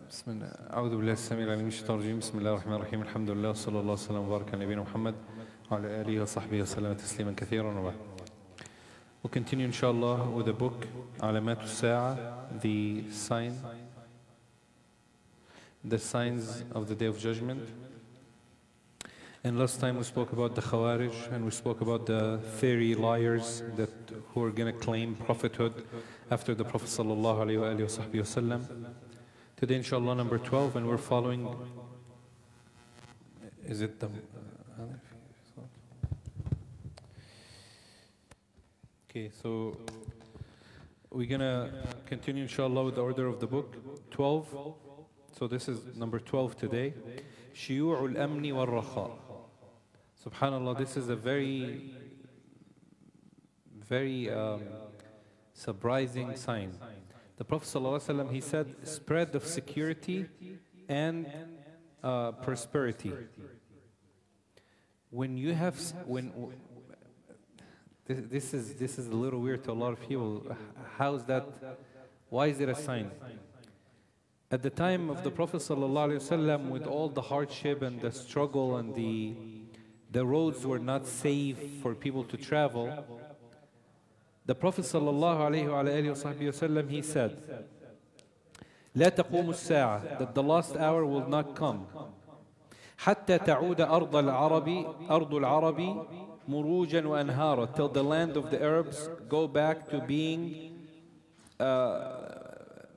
بسم الله أعوذ بالله السميع العليم من الشيطان الرجيم بسم الله الرحمن الرحيم الحمد لله صلى الله وسلم وبارك على نبينا محمد وعلى آله وصحبه وسلم تسليما كثيرا وبعد. We'll continue inshallah with the book علامات الساعة, the signs of the day of judgment. And last time we spoke about the Khawarij and we spoke about the fairy liars who are going to claim prophethood after the Prophet sallallahu alaihi wasallam. Today inshallah number 12, and we're following, is it the, okay, so we're going to continue inshallah with the order of the book. 12, so this is number 12 today. شيوع الأمن والرخاء. Subhanallah, this is a very surprising sign. The Prophet ﷺ, he said, spread of security and prosperity. When you have, this is a little weird to a lot of people. How is that? Why is it a sign? At the time of the Prophet ﷺ, with all the hardship and the struggle and the roads were not safe for people to travel, the Prophet ﷺ, he said, لا تقوم الساعة, that the last hour will not come, حتى تعود أرض العرب مروجا وأنهارا, till the land of the Arabs go back to being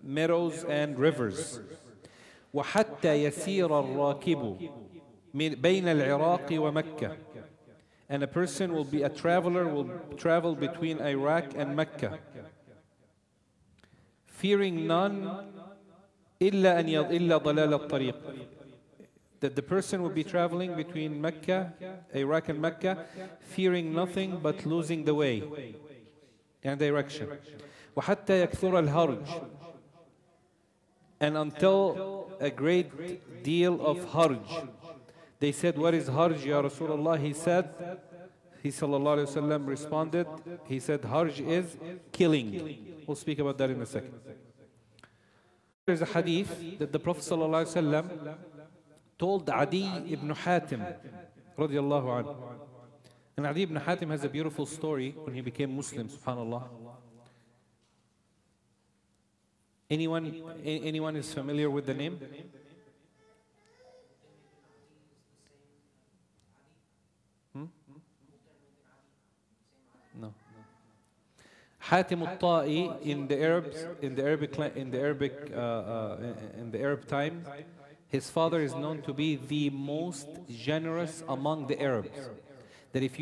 meadows and rivers. وحتى يسير الراكب بين العراق ومكة, and a person will be a traveler, will travel between Iraq and Mecca, fearing none إلا ضلال الطريق, that the person will be traveling between Mecca, Iraq and Mecca, fearing nothing but losing the way and direction. وحتى يكثر الهرج, and until a great deal of harj. They said, what is harj, Ya Rasulullah? He said, he sallallahu alayhi wa sallam responded, he said, harj is killing. We'll speak about that in a second. There's a hadith that the Prophet sallallahu alayhi wa sallam told Adi ibn Hatim, radiallahu anhu. And Adi ibn Hatim has a beautiful story when he became Muslim, subhanallah. Anyone is familiar with the name? No. Hatim al-Ta'i in the Arab time, his father is known to be the most generous among the Arabs. That if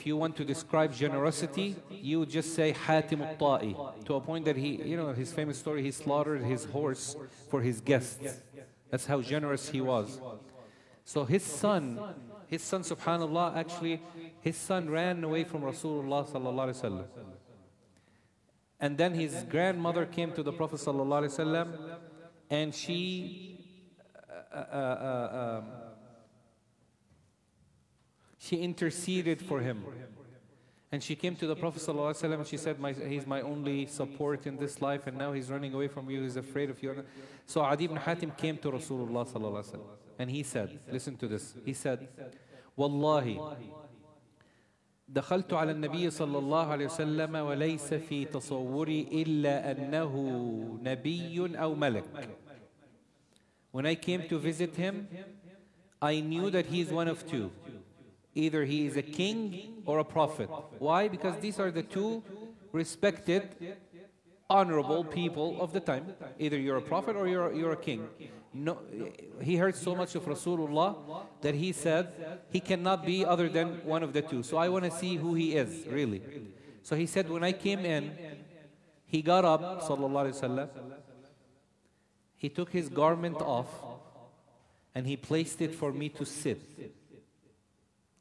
you want to describe generosity, you would just say Hatim al-Ta'i, to a point that his famous story, he slaughtered his horse for his guests. That's how generous he was. So his son, subhanallah, actually, his son ran away from Rasulullah sallallahu alaihi wasallam. And then his grandmother came to the Prophet sallallahu alaihi wasallam, and she interceded for him. And she came to the Prophet sallallahu alaihi wasallam and she said, he's my only support in this life, and now he's running away from you, he's afraid of you. So Adi ibn Hatim came to Rasulullah sallallahu alaihi wasallam. And he said, listen to this, he said, والله دخلت على النبي صلى الله عليه وسلم وليس في تصوري إلا أنه نبي أو ملك. When I came to visit him, I knew that he is one of two. Either he is a king or a prophet. Why? Because these are the two respected, honorable people of the time. Either you're a prophet or you're a king. No, he heard so much of Rasulullah that he said he cannot be other than one of the two. So I want to see who he is, really. So he said, when I came in, he got up, sallallahu alaihi wasallam, he took his garment off, and he placed it for me to sit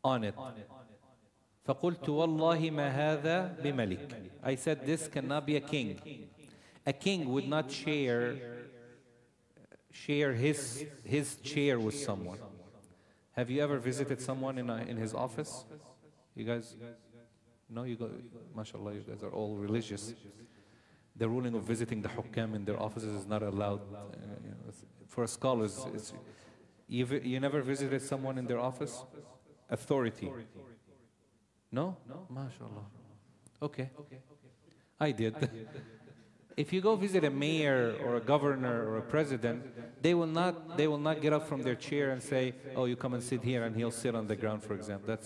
on it. فَقُلْتُ وَاللَّهِ مَا هَذَا بِمَلِكٍ. I said, this cannot be a king. A king would not share his chair with someone. Have you ever visited someone in his office? You guys, no, you go, mashallah, you guys are all religious. the ruling of visiting the hukam in their offices is not allowed. For scholars, you never visited someone in their office? Authority. No? MashaAllah. Okay. I did. If you go visit a mayor or a governor or a president, they will not get up from their chair and say, oh, you come and sit here, and he'll sit on the ground, for example.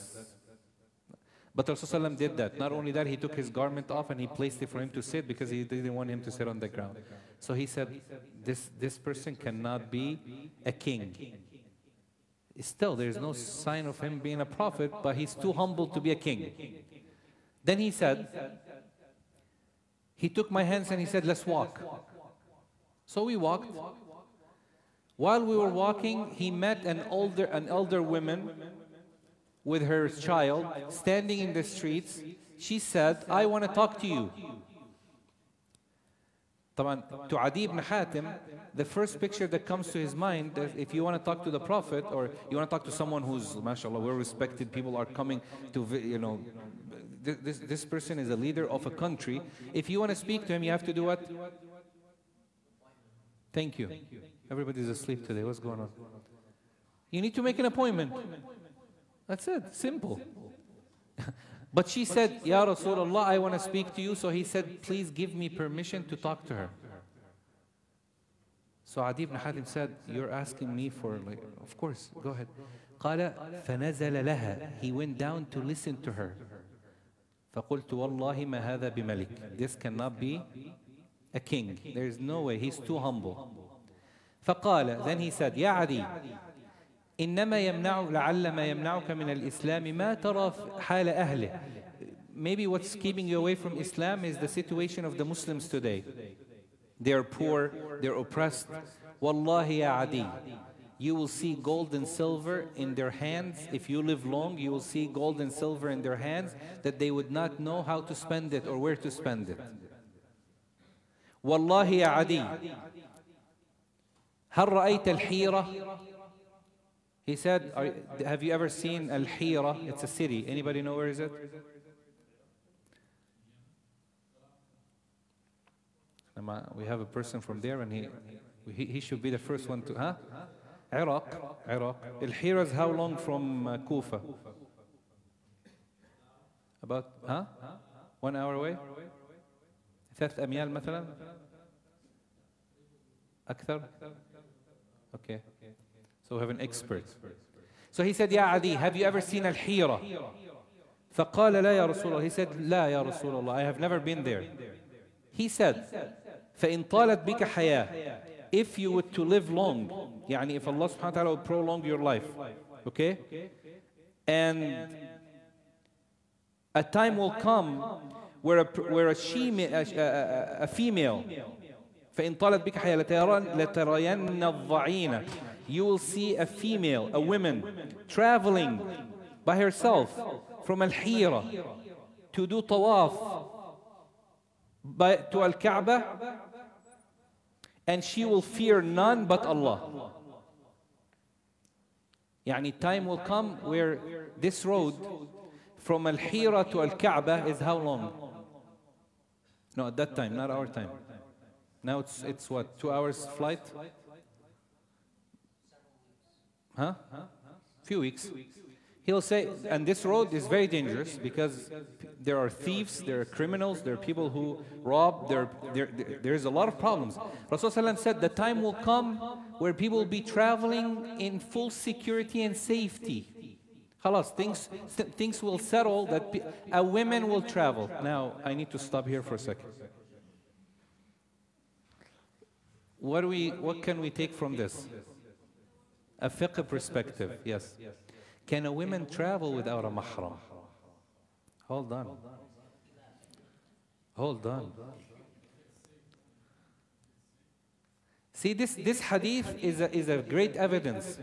But Rasulullah did that. Not only that, he took his garment off and he placed it for him to sit because he didn't want him to sit on the ground. So he said, this person cannot be a king. Still, there's no sign of him being a prophet, but he's too humble to be a king. Then he said, he took my hands and he said, let's walk. So we walked. While we were walking, he met an elder woman with her child standing in the streets. She said, I want to talk to you. To Adi ibn Hatim, the first picture that comes to his mind is if you want to talk to the Prophet, or you want to talk to someone who's, mashallah, well respected, people are coming to, this person is a leader of a country. If you want to speak to him, you have to do what? Thank you. Everybody's asleep today. What's going on? You need to make an appointment. That's it. Simple. But she said, Ya Rasulullah, I want to speak to you. So he said, please give me permission to talk to her. So Adi ibn Hatim said, you're asking me for, of course, go ahead. قال فنزل لها. He went down to listen to her. فقلت والله ما هذا بملك. This cannot be a king. There is no way. He's too humble. فقال, then he said, يا عدي إنما لعل ما يمنعك من الإسلام ما ترى حال أهله. Maybe what's keeping you away from Islam is the situation of the Muslims today. They're poor, they're oppressed. Wallahi ya Adi, you will see gold and silver in their hands. If you live long, you will see gold and silver in their hands that they would not know how to spend it or where to spend it. Wallahi ya Adi, هل رأيت الحيرة? He said, have you ever seen Al-Hira? It's a city. Anybody know where is it? We have a person from there, and he should be the first one to, huh? Iraq. Al-Hira is how long from Kufa? About, 1 hour away? 3 أميال مثلا? أكثر? Okay. So we have an expert. So he said, Ya Adi, have you ever seen Al-Hira? فقال لا يا رسول الله. He said, لا يا رسول الله, I have never been there. He said, فإن طالت بك حياة, if you were to live long, يعني if Allah subhanahu wa ta'ala would prolong your life, okay? And a time will come where a female, فإن طالت بك حياة لترين الضعينة, you will see a female, a woman, traveling by herself from Al-Hira to do tawaf to Al-Kaaba, and she will fear none but Allah. Yani time will come where this road from Al-Hira to Al-Kaaba is how long? No, at that time, not our time. Now it's what, 2 hours flight? Huh? Few weeks. He'll say, and this road is very dangerous because there are thieves, there are criminals, there are people who rob, there is a lot of problems. Rasulullah said the time will come where people will be traveling in full security and safety. Khalas, things will settle that a woman will travel. Now, I need to stop here for a second. What can we take from this? A fiqh perspective, yes. Can a woman travel without a mahram? Hold on. Hold on. See, this hadith is a great evidence.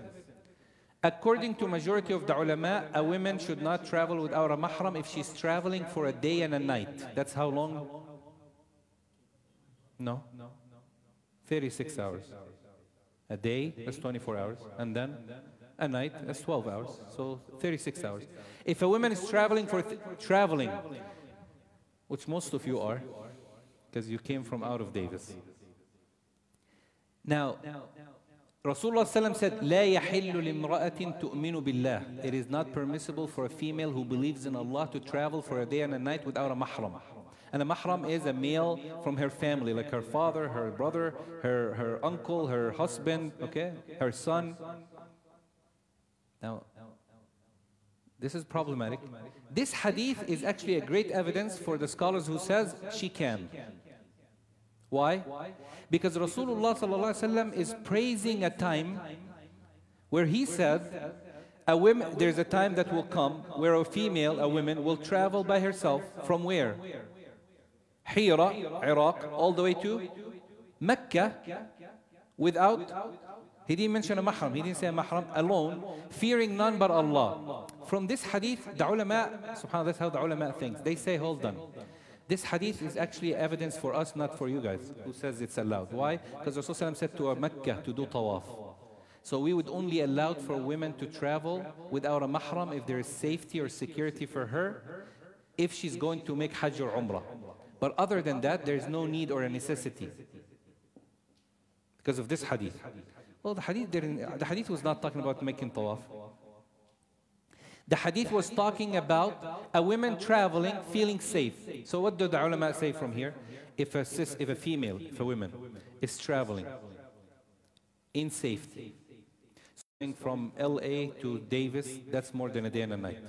According to majority of the ulama, a woman should not travel without a mahram if she's traveling for a day and a night. That's how long? No. 36 hours. A day, that's 24 hours. And then a night, that's 12 hours. So 36 hours. If a woman is traveling which most of you are, because you came from out of Davis. Now, Rasulullah ﷺ said, لا يحل لامرأة تؤمن بالله. It is not permissible for a female who believes in Allah to travel for a day and a night without a mahram. And a mahram is a male from her family, like her father, her brother, her uncle, her husband, okay, her son. Now, this is problematic. This hadith is actually a great evidence for the scholars who says she can. Why? Because Rasulullah ﷺ is praising a time where he said, there's a time that will come where a female, a woman, will travel by herself from where? Hira, Iraq, all the way to Mecca without, he didn't mention a mahram, he didn't say a mahram, alone, fearing none but Allah. From this hadith, the ulama, subhanAllah, that's how the ulama thinks. They say, hold on. This hadith is actually evidence for us, not for you guys, who says it's allowed. Why? Because Rasulullah said to Mecca to do tawaf. So we would only allow for women to travel without a mahram if there is safety or security for her, if she's going to make Hajj or Umrah. But other than that, there is no need or a necessity because of this hadith. Well, the hadith was not talking about making tawaf. The hadith was talking about a woman traveling, feeling safe. So what do the ulama say from here? If a female, if a woman is traveling in safety, from LA to Davis, that's more than a day and a night.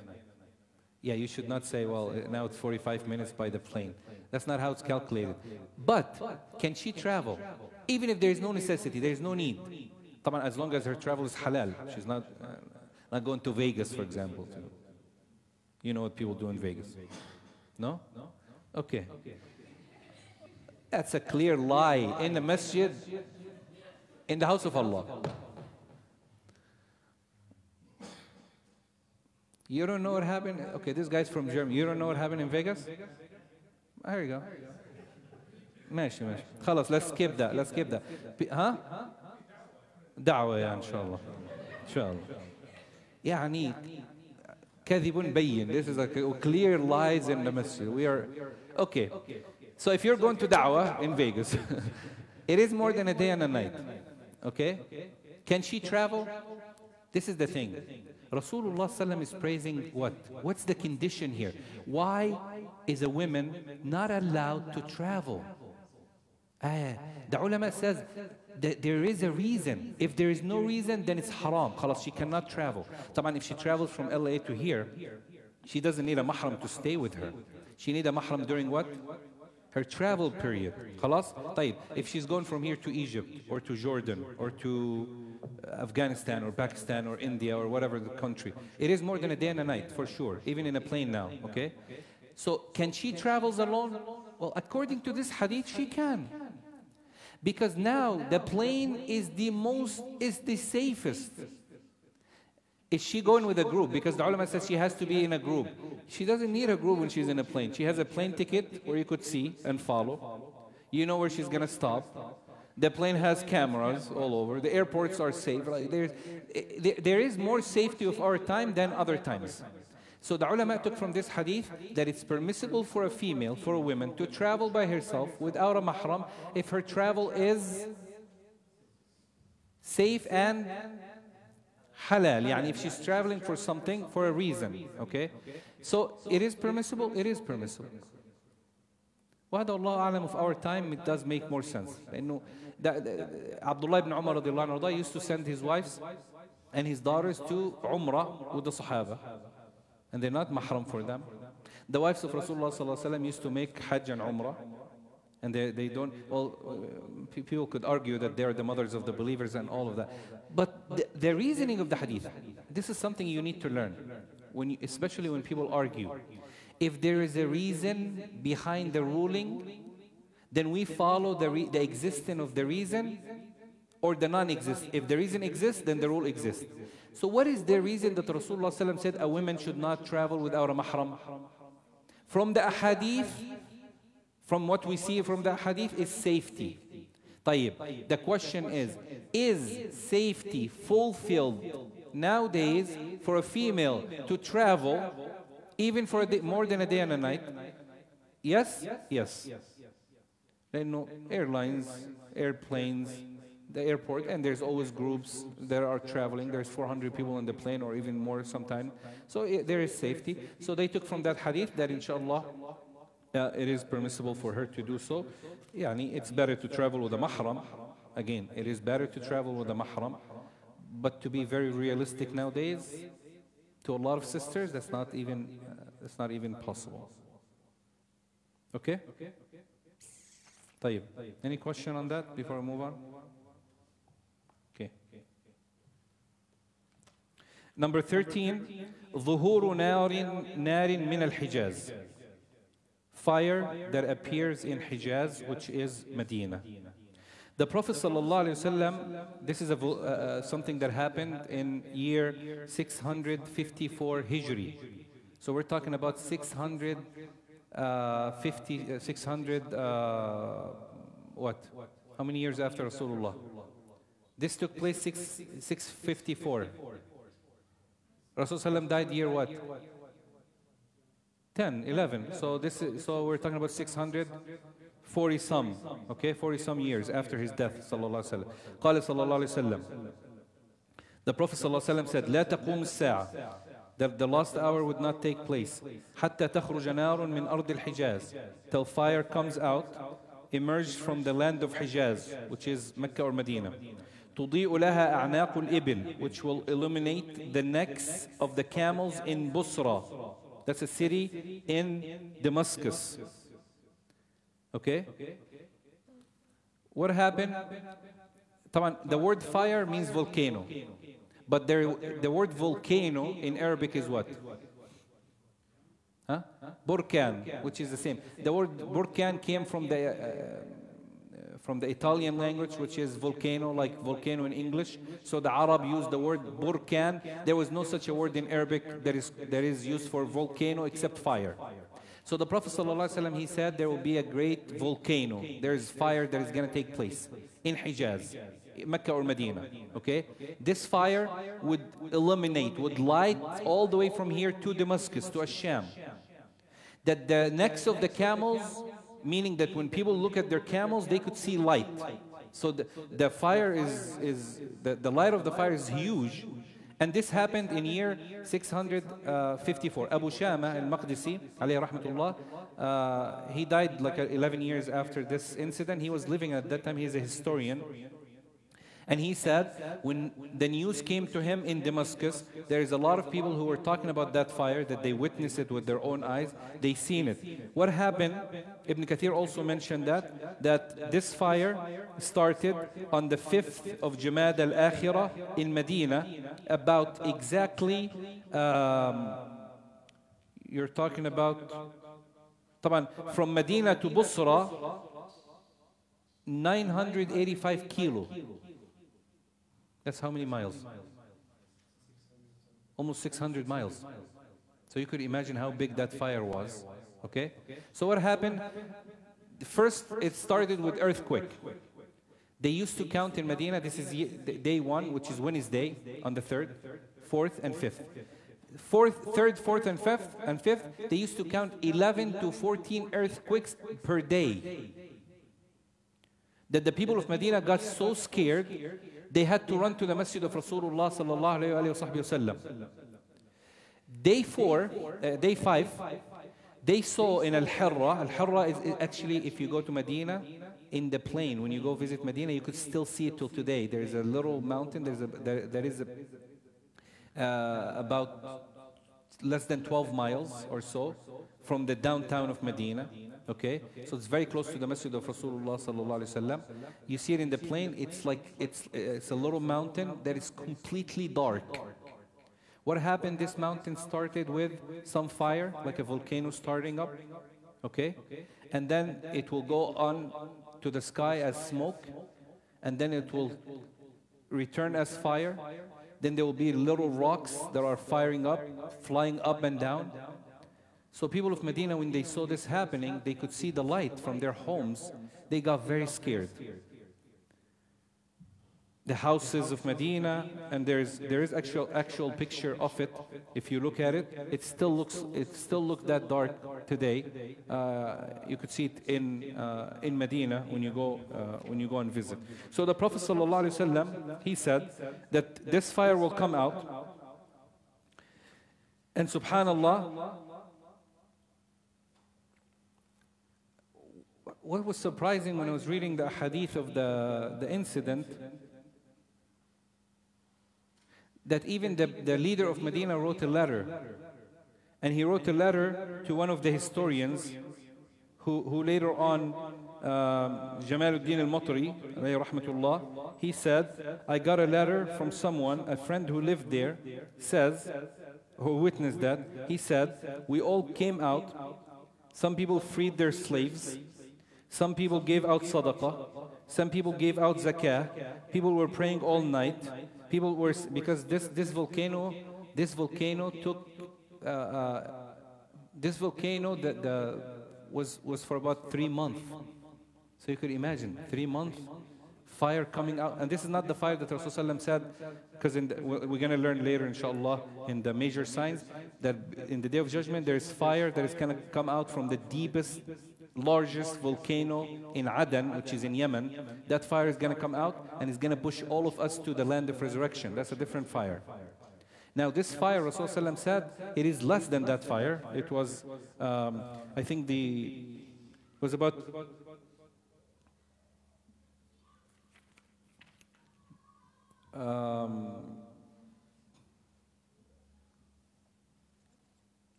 Yeah, you should not say, well, now it's 45 minutes by the plane. That's not how it's calculated. But can she travel? Even if there is no necessity, there is no need. As long as her travel is halal. She's not going to Vegas, for example. You know what people do in Vegas? No? Okay. That's a clear lie in the masjid, in the house of Allah. You don't know what happened? Okay, this guy's from Germany. You don't know what happened in Vegas? There you go. ماشي ماشي. خلاص, let's skip that. Let's skip that. Huh? دعوة يا إن شاء الله. إن شاء الله. يعني كذب بين. This is a clear lies in the masjid. We are okay. So if you're going to da'wah in Vegas, it is more than a day and a night. Okay? Can she travel? This is the thing. Rasulullah ﷺ is praising what? What's the condition here? Why is a woman not allowed to travel? The ulama says that there is a reason. If there is no reason, then it's haram. Khalas, she cannot travel. If she travels from LA to here, she doesn't need a mahram to stay with her. She needs a mahram during what? Her travel period. Khalas? طيب. If she's going from here to Egypt or to Jordan or to Afghanistan or Pakistan or India or whatever the country, it is more than a day and a night for sure, even in a plane now, okay? So can she travel alone? Well, according to this hadith, she can. Because now the plane is the safest. Is she going with a group? Because the ulama says she has to be in a group. She doesn't need a group when she's in a plane. She has a plane ticket where you could see and follow. You know where she's going to stop. The plane has cameras all over. The airports are safe. There is more safety of our time than other times. So the ulama took from this hadith that it's permissible for a female, for a woman, to travel by herself without a mahram if her travel is safe and halal. Yani if she's traveling for something, for a reason. Okay? So it is permissible? It is permissible. وهذا الله أعلم, of our time it does make more sense. Abdullah ibn Umar radiallahu anhu used to send his wives and his daughters to Umrah with the Sahaba. And they're not mahram for them. The wives of Rasulullah sallallahu alaihi wasallam used to make Hajj and Umrah. And they don't, well, people could argue that they're the mothers of the believers and all of that. But the reasoning of the hadith, this is something you need to learn, especially when people argue. If there is a reason behind the ruling, then we follow the existence of the reason or the non-exist. If the reason exists, then the rule exists. So what is the reason that Rasulullah ﷺ said a woman should not travel without a mahram? From the ahadith, from what we see from the hadith, is safety. طيب. The question is safety fulfilled nowadays for a female to travel even for more than a day and a night? Yes? Yes. لأنه airlines, airplanes, the airport, and there's always groups that are traveling. There's 400 people on the plane or even more sometimes. So there is safety. So they took from that hadith that inshallah it is permissible for her to do so. Yani it's better to travel with a mahram. Again, it is better to travel with a mahram. But to be very realistic nowadays, to a lot of sisters, that's not even possible. Okay? طيب. Any question on that before I move on? Okay. Number 13, ظهور نار من الحجاز. Fire that appears in Hijaz, which is Medina. The Prophet ﷺ, this is something that happened in year 654 Hijri. So we're talking about 600, what? How many years after Rasulullah? This took place 654. Rasulullah died year what? 10, 11. So we're talking about 640 some, okay, 40 some years after his death, sallallahu alaihi wasallam. قال صلى الله عليه وسلم. The Prophet sallallahu alaihi wasallam said, لا تقوم الساعة. That the last hour would not take place. حتى تخرج نار من أرض الحجاز. Till fire comes out, emerged from the land of Hijaz, which is Mecca or Medina. تضيء لها أعناق الإبل, which will illuminate the necks of the camels in Busra. That's a city in Damascus. Okay? What happened? The word fire means volcano. But the word volcano in Arabic is what? Huh? Burkan, which is the same. The word Burkan came from the Italian language, which is volcano, like volcano in English. So the Arab used the word Burkan. There was no such a word in Arabic that is used for volcano except fire. So the Prophet ﷺ, he said there will be a great volcano. There is fire that is going to take place in Hijaz, Mecca or Medina. Okay? This fire would illuminate, would light all the way from here to Damascus, to Asham. That the necks of the camels, meaning that when people look at their camels, they could see light. So the fire the light of the fire is huge. And this happened in year 654. Abu Shama al-Maqdisi, alayhi rahmatullah, he died like 11 years after this incident. He was living at that time. He is a historian. And he said, when the news came to him in Damascus, there is a lot of people who were talking about that fire, that they witnessed it with their own eyes, they seen it. What happened? Ibn Kathir also mentioned that this fire started on the 5th of Jamad al-Akhirah in Medina, about exactly, you're talking about, from Medina to Busra, 985 kilo. That's how many miles? Almost 600 miles. So you could imagine how big that fire was. Okay? So what happened? First, it started with earthquake. They used to count in Medina, this is day 1, which is Wednesday, on the 3rd, 4th, and 5th. 3rd, 4th, and 5th, they used to count 11 to 14 earthquakes per day. That the people of Medina got so scared, they had to run to the masjid of Rasulullah sallallahu alayhi wa sallam. Day 5, they saw in Al-Hirra. Al-Hirra is actually, if you go to Medina, in the plain, when you go visit Medina, you could still see it till today. There is a little mountain, there is about less than 12 miles or so from the downtown of Medina. Okay, so it's very close to the masjid of Rasulullah sallallahu alaihi wasallam. You see it in the plain. It's like it's a little mountain that is completely dark. What happened? This mountain started with some fire, like a volcano starting up. Okay, and then it will go on to the sky as smoke, and then it will return as fire. Then there will be little rocks that are firing up, flying up and down. So people of Medina, when they saw this happening, they could see the light from their homes. They got very scared. the houses of Medina, and there is actual picture of it. If you look at it, it still looks that dark today. You could see it in Medina when you go and visit. So the Prophet ﷺ, he said that this fire will come out, and subhanallah, what was surprising when I was reading the hadith of the incident, that even the leader of Medina wrote a letter. And he wrote a letter to one of the historians who later on, Jamaluddin al-Matri, alayhi rahmatullah, he said, I got a letter from someone, a friend who lived there, who witnessed that. He said, we all came out. Some people freed their slaves. Some people gave out sadaqah. Some people gave out zakah. People were praying all night. People were, because this volcano took, this volcano was for about 3 months. So you could imagine, 3 months, fire coming out. And this is not the fire that Rasulullah said, because we're going to learn later, inshallah, in the major signs, that in the Day of Judgment, there is fire that is going to come out from the deepest, largest volcano in Aden, which is in Yemen. That fire is going to come out and is going to push all of us to the land of resurrection. That's a different fire. Now this fire, Rasulullah said, it is less than that fire. It was, I think it was about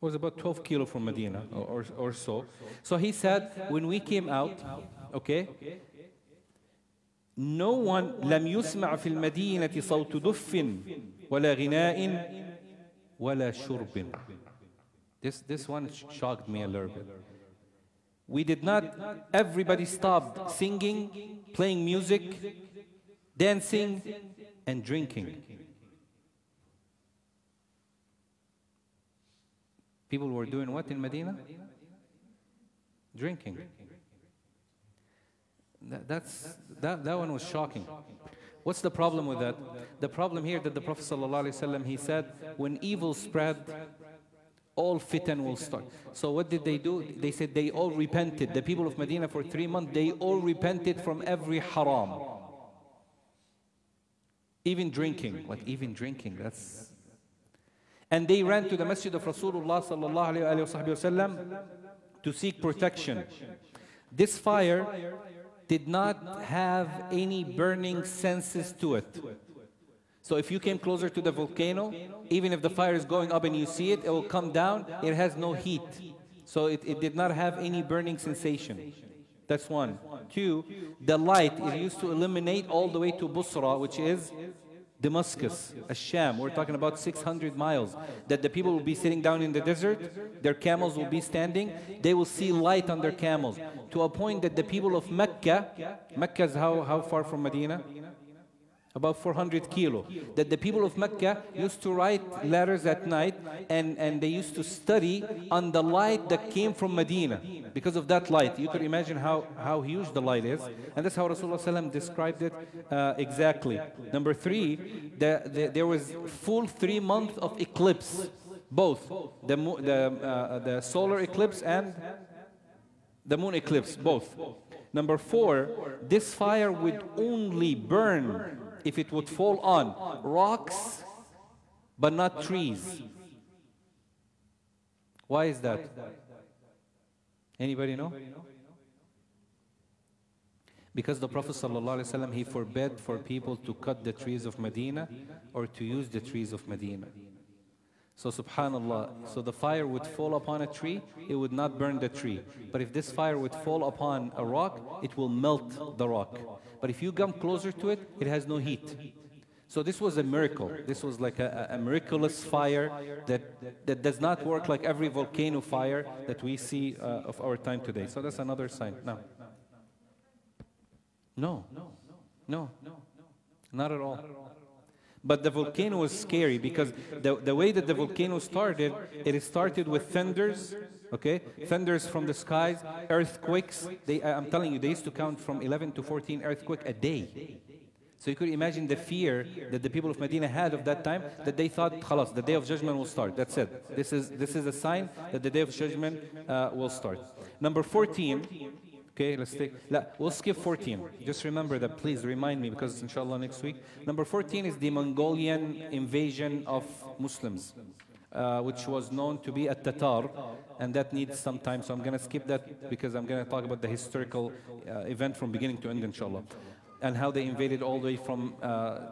was about 12 kilo from Medina or so. So he said, when we came out, okay, no one لم يسمع في المدينة صوت دف ولا غناء ولا شرب. This one shocked me a little bit. We did not, everybody stopped singing, playing music, dancing, and drinking. People were doing what in Medina? Drinking. That one was shocking. What's the problem with that? The problem here that the Prophet ﷺ, he said, when evil spread, all fitan will start. So what did they do? They said they all repented. The people of Medina for 3 months, they all repented from every haram. Even drinking, that's... And they ran to the masjid of Rasulullah sallallahu alayhi wasallam to seek protection. This fire did not have any burning senses to it. So if you came closer to the volcano, even if the fire is going up and you see it, it will come down. It has no heat. So it did not have any burning sensation. That's one. Two, the light is used to illuminate all the way to Busra, which is Damascus, Sham. We're talking about 600 miles. That the people will be sitting down in the desert, their camels will be standing, they will see light on their camels. To a point that the people of Mecca is how far from Medina? About 400 kilo. That the people of Mecca used to write letters at night and they used to study on the light that came from Medina. Because of that light, you could imagine how huge the light is. And that's how Rasulullah ﷺ described it exactly. Number three, there was full 3 months of eclipse. Both, the solar eclipse and the moon eclipse, both. Number four, this fire would only burn if it would fall on rocks, but not trees. Why is that? Anybody know? Because the Prophet ﷺ, he forbade for people to cut the trees of Medina or to use the trees of Medina. So subhanallah, so the fire would fall upon a tree, it would not burn the tree. But if this fire would fall upon a rock, it will melt the rock. But if you come closer to it, it has no heat. So this was a miracle. This was like a miraculous fire that does not work like every volcano fire that we see of our time today. So that's another sign. No, not at all. But the volcano was scary because the way that the volcano started, it started with thunders, okay? Thunders from the skies, earthquakes. I'm telling you, they used to count from 11 to 14 earthquakes a day. So you could imagine the fear that the people of Medina had of that time, that they thought, khalas, the day of judgment will start. That's it. This is a sign that the day of judgment will start. Number 14. Okay, let's take, we'll skip 14. Just remember that, please remind me, because inshallah next week. Number 14 is the Mongolian invasion of Muslims, which was known to be a Tatar, and that needs some time. So I'm going to skip that because I'm going to talk about the historical event from beginning to end, inshallah. And how they invaded all the way from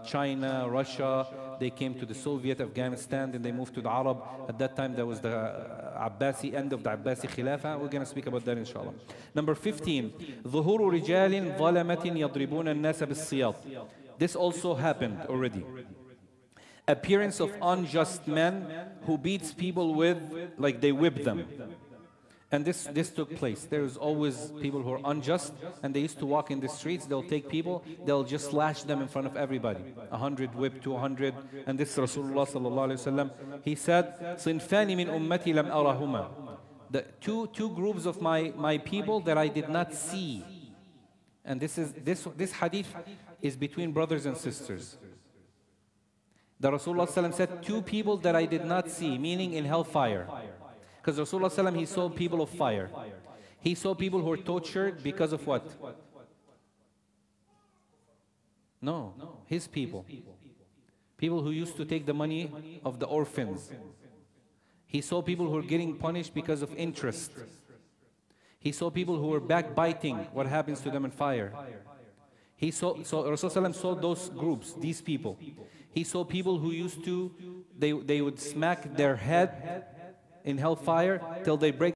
China, Russia. They came to the Soviet, Afghanistan, then they moved to the Arab. At that time, there was the Abbasi, end of the Abbasi Khilafah. We're going to speak about that, inshallah. Number 15, ظهور رجال ظلمة يضربون الناس بالسياط. This also happened already. Appearance of unjust men who beats people with, like they whip them. And this took place. There's always people who are unjust, and they used to walk in the streets. They'll take people, they'll just slash them in front of everybody. 100 whip, 200. And this Rasulullah sallallahu alaihi wasallam, he said, "Sinfani min ummati lam arahuma." The two groups of my people that I did not see. And this hadith is between brothers and sisters. The Rasulullah sallallahu alaihi wasallam said, two people that I did not see, meaning in hellfire. Because Rasulullah sallam, he saw people of fire. He saw people who were tortured because of what? No, his people. People who used to take the money of the orphans. He saw people who were getting punished because of interest. He saw people who were backbiting, what happens to them in fire. So Rasulullah saw those groups, these people. He saw people who used to, they would smack their head in hellfire till they break